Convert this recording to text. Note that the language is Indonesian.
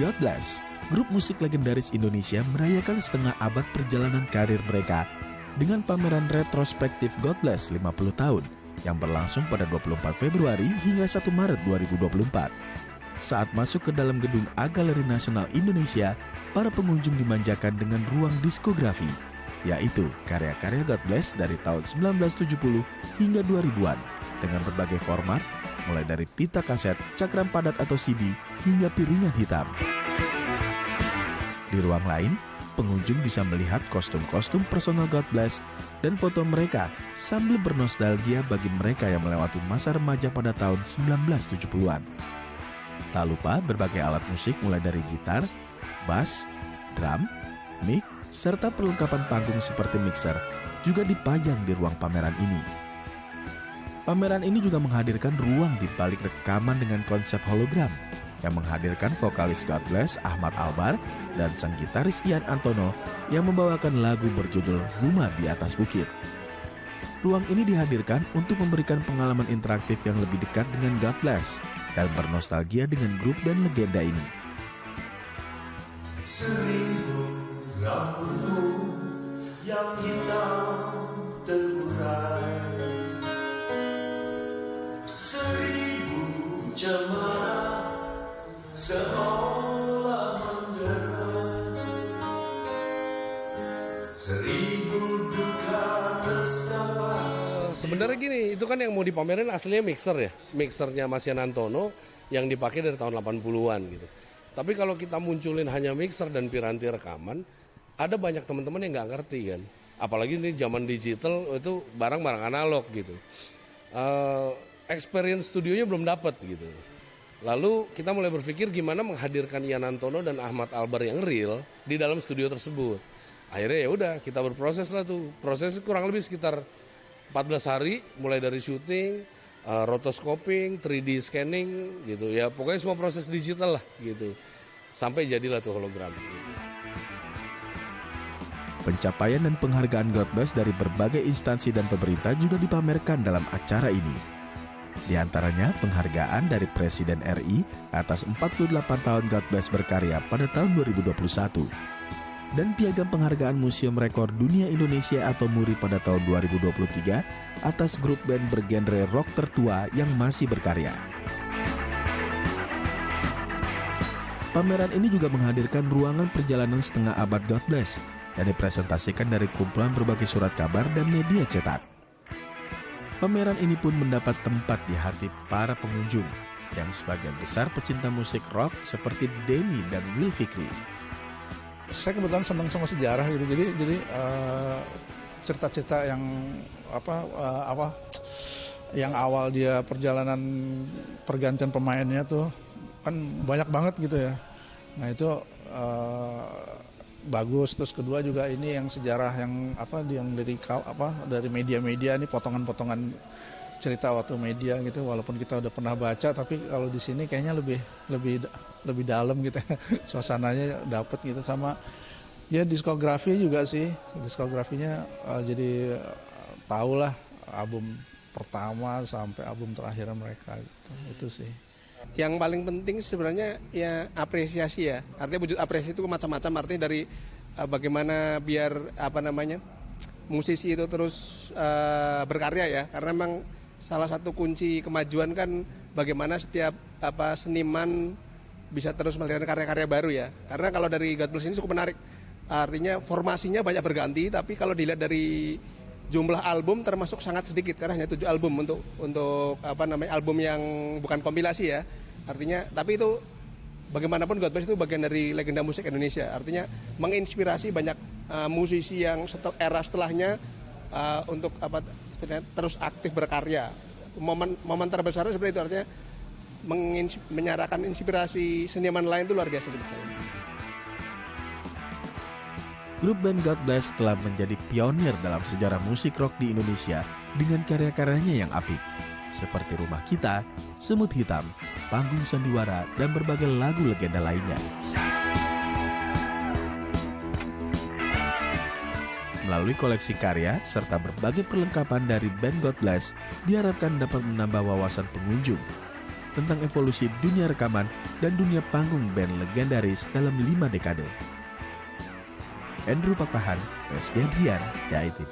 God Bless, grup musik legendaris Indonesia merayakan setengah abad perjalanan karir mereka dengan pameran retrospektif God Bless 50 tahun yang berlangsung pada 24 Februari hingga 1 Maret 2024. Saat masuk ke dalam gedung A Galeri Nasional Indonesia, para pengunjung dimanjakan dengan ruang diskografi, yaitu karya-karya God Bless dari tahun 1970 hingga 2000-an dengan berbagai format, mulai dari pita kaset, cakram padat atau CD, hingga piringan hitam. Di ruang lain, pengunjung bisa melihat kostum-kostum personal God Bless dan foto mereka sambil bernostalgia bagi mereka yang melewati masa remaja pada tahun 1970-an. Tak lupa berbagai alat musik mulai dari gitar, bass, drum, mic, serta perlengkapan panggung seperti mixer juga dipajang di ruang pameran ini. Pameran ini juga menghadirkan ruang di balik rekaman dengan konsep hologram yang menghadirkan vokalis God Bless Ahmad Albar dan sang gitaris Ian Antono yang membawakan lagu berjudul Rumah di Atas Bukit. Ruang ini dihadirkan untuk memberikan pengalaman interaktif yang lebih dekat dengan God Bless dan bernostalgia dengan grup dan legenda ini. Seribu rambutmu yang hitam terurai, seribu cemara seolah menderai, seribu duka nestapa. Sebenarnya gini, itu kan yang mau dipamerin aslinya mixer ya, mixernya Mas Ian Antono yang dipakai dari tahun 80-an gitu. Tapi kalau kita munculin hanya mixer dan piranti rekaman, ada banyak teman-teman yang nggak ngerti kan. Apalagi ini zaman digital itu barang-barang analog gitu. Experience studionya belum dapat gitu. Lalu kita mulai berpikir gimana menghadirkan Ian Antono dan Ahmad Albar yang real di dalam studio tersebut. Akhirnya ya udah kita berproses lah tuh. Prosesnya kurang lebih sekitar 14 hari mulai dari syuting, rotoscoping, 3D scanning gitu ya, pokoknya semua proses digital lah gitu sampai jadilah tuh hologram gitu. Pencapaian dan penghargaan God Bless dari berbagai instansi dan pemerintah juga dipamerkan dalam acara ini. Di antaranya penghargaan dari Presiden RI atas 48 tahun God Bless berkarya pada tahun 2021 dan piagam penghargaan Museum Rekor Dunia Indonesia atau MURI pada tahun 2023 atas grup band bergenre rock tertua yang masih berkarya. Pameran ini juga menghadirkan ruangan perjalanan setengah abad God Bless yang dipresentasikan dari kumpulan berbagai surat kabar dan media cetak. Pameran ini pun mendapat tempat di hati para pengunjung yang sebagian besar pecinta musik rock seperti Denny dan Will Fikri. Saya kebetulan senang sama sejarah gitu, jadi cerita-cerita yang yang awal dia perjalanan pergantian pemainnya tuh kan banyak banget gitu ya. Nah itu bagus. Terus kedua juga ini yang sejarah yang dari media-media ini potongan-potongan cerita waktu media gitu, walaupun kita udah pernah baca tapi kalau di sini kayaknya lebih dalam gitu suasananya dapet gitu. Sama ya diskografi juga sih, diskografinya jadi tahulah album pertama sampai album terakhir mereka gitu. Itu sih yang paling penting sebenarnya ya apresiasi ya, artinya wujud apresiasi itu macam-macam, artinya dari bagaimana biar musisi itu terus berkarya ya, karena memang salah satu kunci kemajuan kan bagaimana setiap seniman bisa terus melahirkan karya-karya baru ya. Karena kalau dari God Bless ini cukup menarik. Artinya formasinya banyak berganti, tapi kalau dilihat dari jumlah album termasuk sangat sedikit karena hanya 7 album untuk album yang bukan kompilasi ya. Artinya tapi itu bagaimanapun God Bless itu bagian dari legenda musik Indonesia. Artinya menginspirasi banyak musisi yang era setelahnya untuk terus aktif berkarya. Momen terbesarnya seperti itu, artinya menyarakan inspirasi seniman lain itu luar biasa menurut saya. Grup band God Bless telah menjadi pionir dalam sejarah musik rock di Indonesia dengan karya-karyanya yang apik, seperti Rumah Kita, Semut Hitam, Panggung Sandiwara, dan berbagai lagu legenda lainnya. Melalui koleksi karya serta berbagai perlengkapan dari band God Bless diharapkan dapat menambah wawasan pengunjung tentang evolusi dunia rekaman dan dunia panggung band legendaris dalam 5 dekade. Andrew Pakpahan, Rizky Adrian, DAI TV.